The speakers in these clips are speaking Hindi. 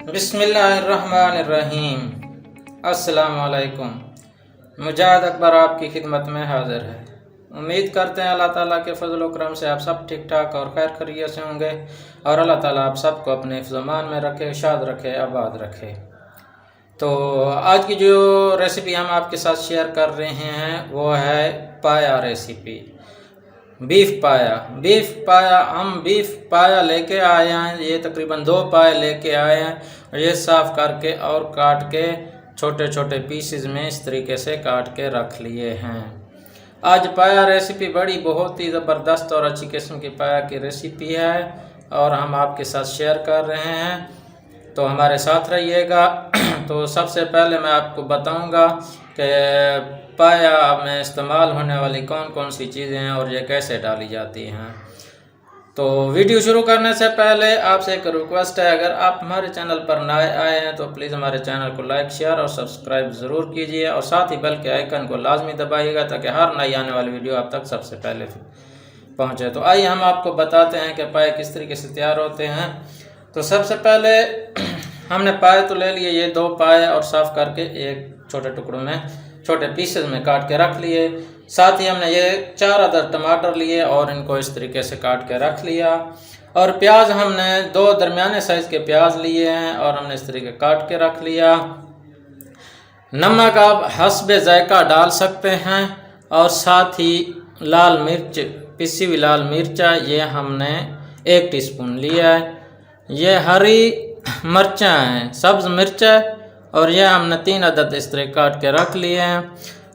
बिस्मिल्लाहिर्रहमानिर्रहीम। अस्सलाम वालेकुम। मुजाहिद अकबर आपकी खिदमत में हाज़िर है। उम्मीद करते हैं अल्लाह ताला के फजल करम से आप सब ठीक ठाक और खैर खैरियत से होंगे और अल्लाह ताला आप सबको अपने हिफ्ज़-ओ-मान में रखे, शाद रखे, आबाद रखे। तो आज की जो रेसिपी हम आपके साथ शेयर कर रहे हैं वो है पाया रेसिपी, बीफ पाया। हम बीफ पाया लेके आए हैं, ये तकरीबन 2 पाए लेके आए हैं और ये साफ़ करके और काट के छोटे छोटे पीसेस में इस तरीके से काट के रख लिए हैं। आज पाया रेसिपी बड़ी बहुत ही ज़बरदस्त और अच्छी किस्म की पाया की रेसिपी है और हम आपके साथ शेयर कर रहे हैं, तो हमारे साथ रहिएगा। तो सबसे पहले मैं आपको बताऊंगा कि पाया में इस्तेमाल होने वाली कौन कौन सी चीज़ें हैं और ये कैसे डाली जाती हैं। तो वीडियो शुरू करने से पहले आपसे एक रिक्वेस्ट है, अगर आप हमारे चैनल पर नए आए हैं तो प्लीज़ हमारे चैनल को लाइक, शेयर और सब्सक्राइब ज़रूर कीजिए और साथ ही बेल के आइकन को लाजमी दबाइएगा ताकि हर नई आने वाली वीडियो आप तक सबसे पहले पहुँचे। तो आइए हम आपको बताते हैं कि पाए किस तरीके से तैयार होते हैं। तो सबसे पहले हमने पाए तो ले लिए, ये 2 पाए और साफ़ करके एक छोटे टुकड़ों में छोटे पीसेस में काट के रख लिए। साथ ही हमने ये 4 अदद टमाटर लिए और इनको इस तरीके से काट के रख लिया। और प्याज हमने 2 दरमियाने साइज़ के प्याज लिए हैं और हमने इस तरीके काट के रख लिया। नमक आप हस्बे ज़ायका डाल सकते हैं और साथ ही लाल मिर्च, पिसी हुई लाल मिर्चा ये हमने 1 टीस्पून लिया है। ये हरी मिर्चा हैं, सब्ज़ मिर्च और यह हमने 3 अदद इस तरह काट के रख लिए हैं।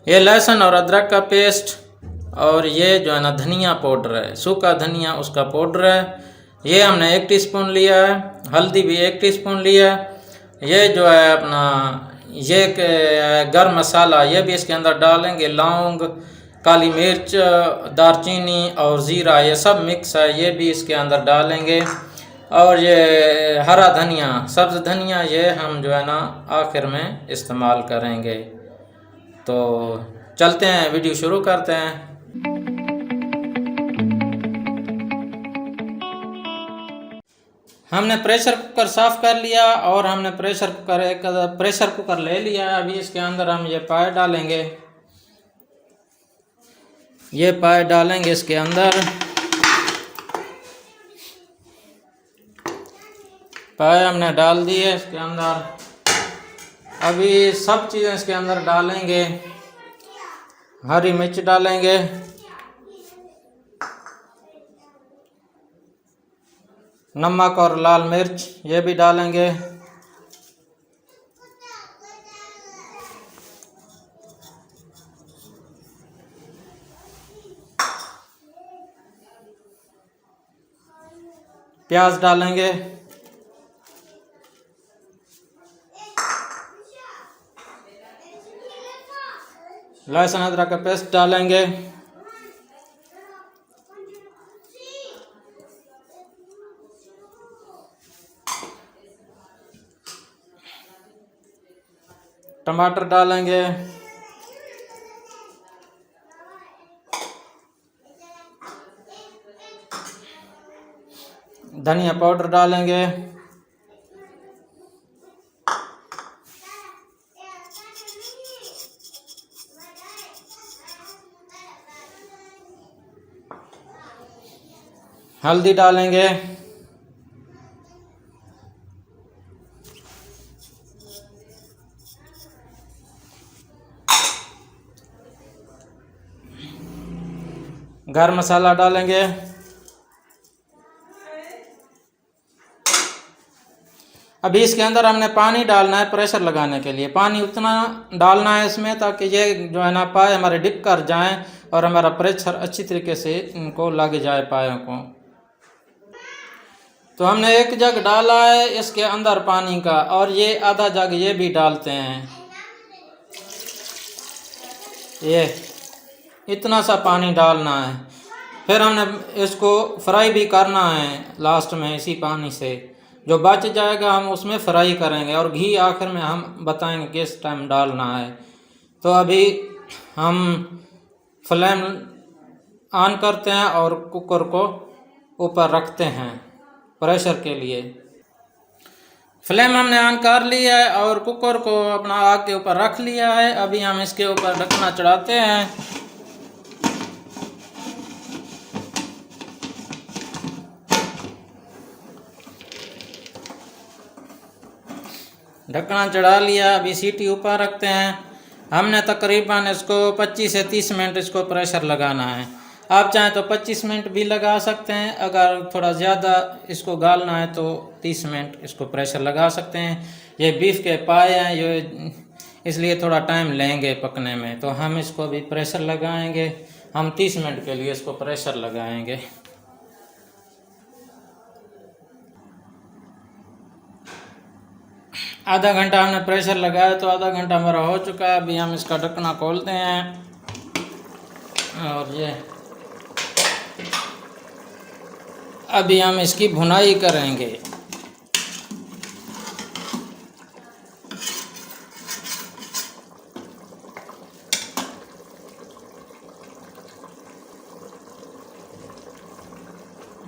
ये लहसुन और अदरक का पेस्ट और ये जो है ना धनिया पाउडर है, सूखा धनिया उसका पाउडर है, ये हमने 1 टीस्पून लिया है। हल्दी भी 1 टीस्पून लिया है। ये जो है अपना ये गरम मसाला ये भी इसके अंदर डालेंगे, लौंग, काली मिर्च, दारचीनी और ज़ीरा ये सब मिक्स है, ये भी इसके अंदर डालेंगे। और ये हरा धनिया, सब्ज़ धनिया ये हम जो है ना आखिर में इस्तेमाल करेंगे। तो चलते हैं, वीडियो शुरू करते हैं। हमने प्रेशर कुकर साफ़ कर लिया और हमने एक प्रेशर कुकर ले लिया। अभी इसके अंदर हम ये पाए डालेंगे, ये पाए डालेंगे इसके अंदर। पाए हमने डाल दिए इसके अंदर। अभी सब चीज़ें इसके अंदर डालेंगे। हरी मिर्च डालेंगे, नमक और लाल मिर्च ये भी डालेंगे, प्याज डालेंगे, लहसुन अदरक का पेस्ट डालेंगे, टमाटर डालेंगे, धनिया पाउडर डालेंगे, हल्दी डालेंगे, गरम मसाला डालेंगे, अभी इसके अंदर हमने पानी डालना है प्रेशर लगाने के लिए। पानी उतना डालना है इसमें ताकि ये जो है ना पाए हमारे डिप कर जाएं और हमारा प्रेशर अच्छी तरीके से इनको लग जाए पायों को। तो हमने 1 जग डाला है इसके अंदर पानी का और ये आधा जग ये भी डालते हैं। ये इतना सा पानी डालना है। फिर हमने इसको फ्राई भी करना है लास्ट में इसी पानी से, जो बच जाएगा हम उसमें फ्राई करेंगे और घी आखिर में हम बताएंगे किस टाइम डालना है। तो अभी हम फ्लेम ऑन करते हैं और कुकर को ऊपर रखते हैं प्रेशर के लिए। फ्लेम हमने ऑन कर लिया है और कुकर को अपना आग के ऊपर रख लिया है। अभी हम इसके ऊपर ढकना चढ़ाते हैं। ढक्कना चढ़ा लिया। अभी सीटी ऊपर रखते हैं। हमने तकरीबन इसको 25 से 30 मिनट इसको प्रेशर लगाना है। आप चाहें तो 25 मिनट भी लगा सकते हैं। अगर थोड़ा ज़्यादा इसको गालना है तो 30 मिनट इसको प्रेशर लगा सकते हैं। ये बीफ के पाए हैं, ये इसलिए थोड़ा टाइम लेंगे पकने में, तो हम इसको भी प्रेशर लगाएंगे। हम 30 मिनट के लिए इसको प्रेशर लगाएंगे। आधा घंटा हमने प्रेशर लगाया तो आधा घंटा हमारा हो चुका है। अभी हम इसका ढक्कना खोलते हैं और ये अभी हम इसकी भुनाई करेंगे।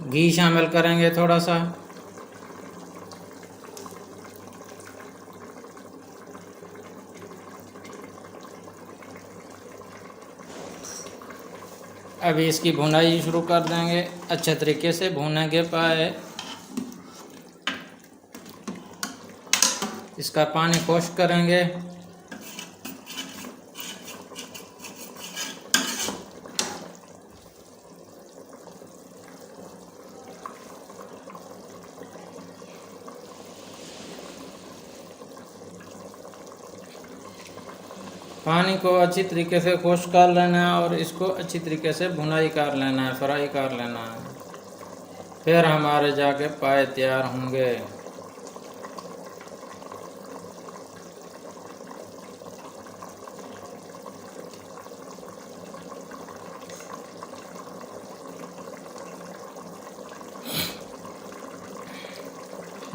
घी शामिल करेंगे थोड़ा सा। अभी इसकी भुनाई शुरू कर देंगे। अच्छे तरीके से भूनेंगे पाए। इसका पानी खुश्क करेंगे। पानी को अच्छी तरीके से खुश्क कर लेना है और इसको अच्छी तरीके से भुनाई कर लेना है, फ्राई कर लेना है। फिर हमारे जाके पाए तैयार होंगे।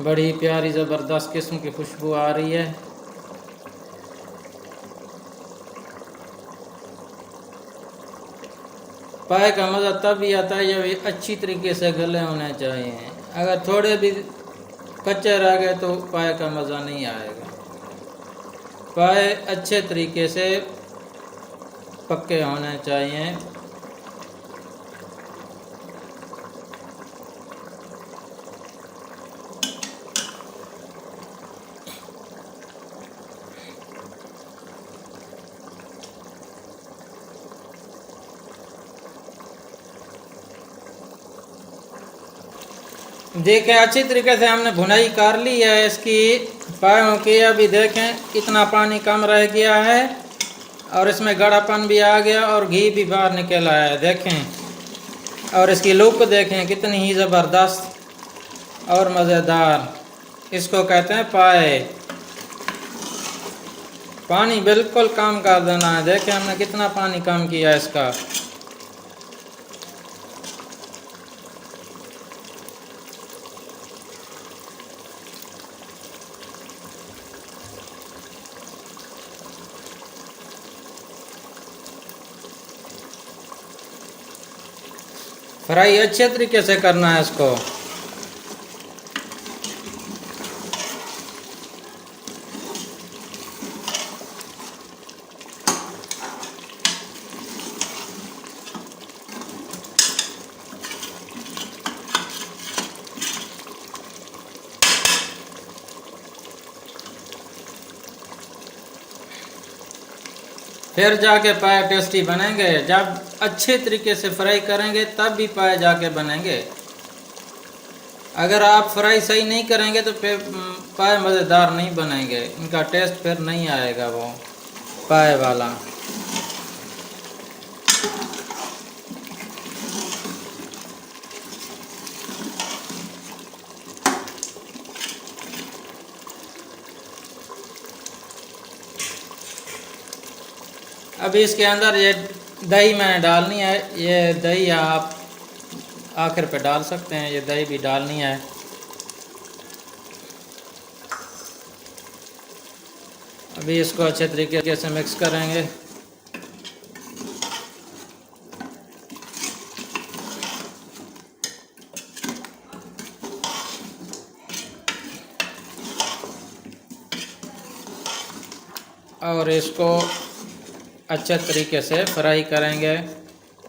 बड़ी प्यारी ज़बरदस्त किस्म की खुशबू आ रही है। पाए का मज़ा तब भी आता है जब अच्छी तरीके से गले होने चाहिए। अगर थोड़े भी कच्चे रह गए तो पाए का मज़ा नहीं आएगा। पाए अच्छे तरीके से पक्के होने चाहिए। देखें अच्छी तरीके से हमने भुनाई कर ली है इसकी पायों की। अभी देखें कितना पानी कम रह गया है और इसमें गाढ़ापन भी आ गया और घी भी बाहर निकल आया है। देखें और इसकी लुक देखें कितनी ही ज़बरदस्त और मज़ेदार। इसको कहते हैं पाए। पानी बिल्कुल कम कर देना है। देखें हमने कितना पानी कम किया है इसका। फ्राई अच्छे तरीके से करना है इसको। फिर जाके पाए टेस्टी बनेंगे। जब अच्छे तरीके से फ्राई करेंगे तब भी पाए जाके बनेंगे। अगर आप फ्राई सही नहीं करेंगे तो फिर पाए मज़ेदार नहीं बनेंगे। इनका टेस्ट फिर नहीं आएगा वो पाए वाला। अभी इसके अंदर ये दही मैंने डालनी है। ये दही आप आखिर पे डाल सकते हैं। ये दही भी डालनी है। अभी इसको अच्छे तरीके से मिक्स करेंगे। और इसको अच्छे तरीके से फ्राई करेंगे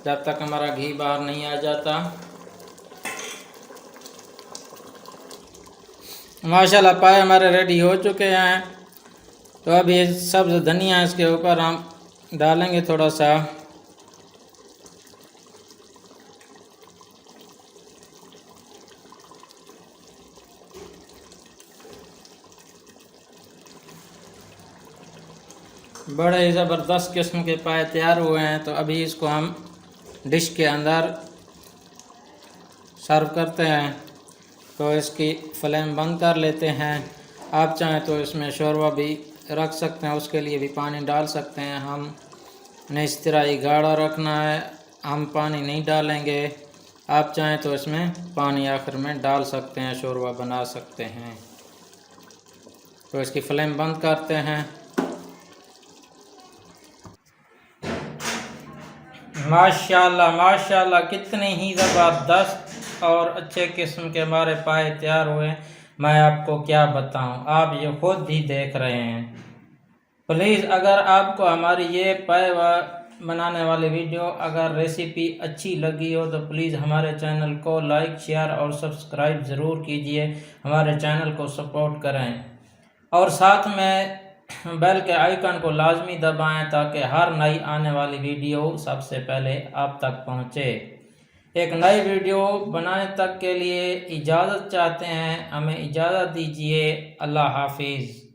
जब तक हमारा घी बाहर नहीं आ जाता। माशाल्लाह पाए हमारे रेडी हो चुके हैं। तो अब ये सब्ज़ धनिया इसके ऊपर हम डालेंगे थोड़ा सा। बड़े ही ज़बरदस्त किस्म के पाए तैयार हुए हैं। तो अभी इसको हम डिश के अंदर सर्व करते हैं। तो इसकी फ्लेम बंद कर लेते हैं। आप चाहें तो इसमें शोरबा भी रख सकते हैं, उसके लिए भी पानी डाल सकते हैं। हम ने इस तरह ही गाढ़ा रखना है, हम पानी नहीं डालेंगे। आप चाहें तो इसमें पानी आखिर में डाल सकते हैं, शोरबा बना सकते हैं। तो इसकी फ्लेम बंद करते हैं। माशाल्लाह माशाल्लाह कितने ही ज़बरदस्त और अच्छे किस्म के हमारे पाए तैयार हुए। मैं आपको क्या बताऊं, आप ये खुद ही देख रहे हैं। प्लीज़ अगर आपको हमारी ये पाए बनाने वाली वीडियो अगर रेसिपी अच्छी लगी हो तो प्लीज़ हमारे चैनल को लाइक शेयर और सब्सक्राइब ज़रूर कीजिए, हमारे चैनल को सपोर्ट करें और साथ में बेल के आइकन को लाजमी दबाएं ताकि हर नई आने वाली वीडियो सबसे पहले आप तक पहुंचे। एक नई वीडियो बनाने तक के लिए इजाज़त चाहते हैं, हमें इजाज़त दीजिए। अल्लाह हाफिज़।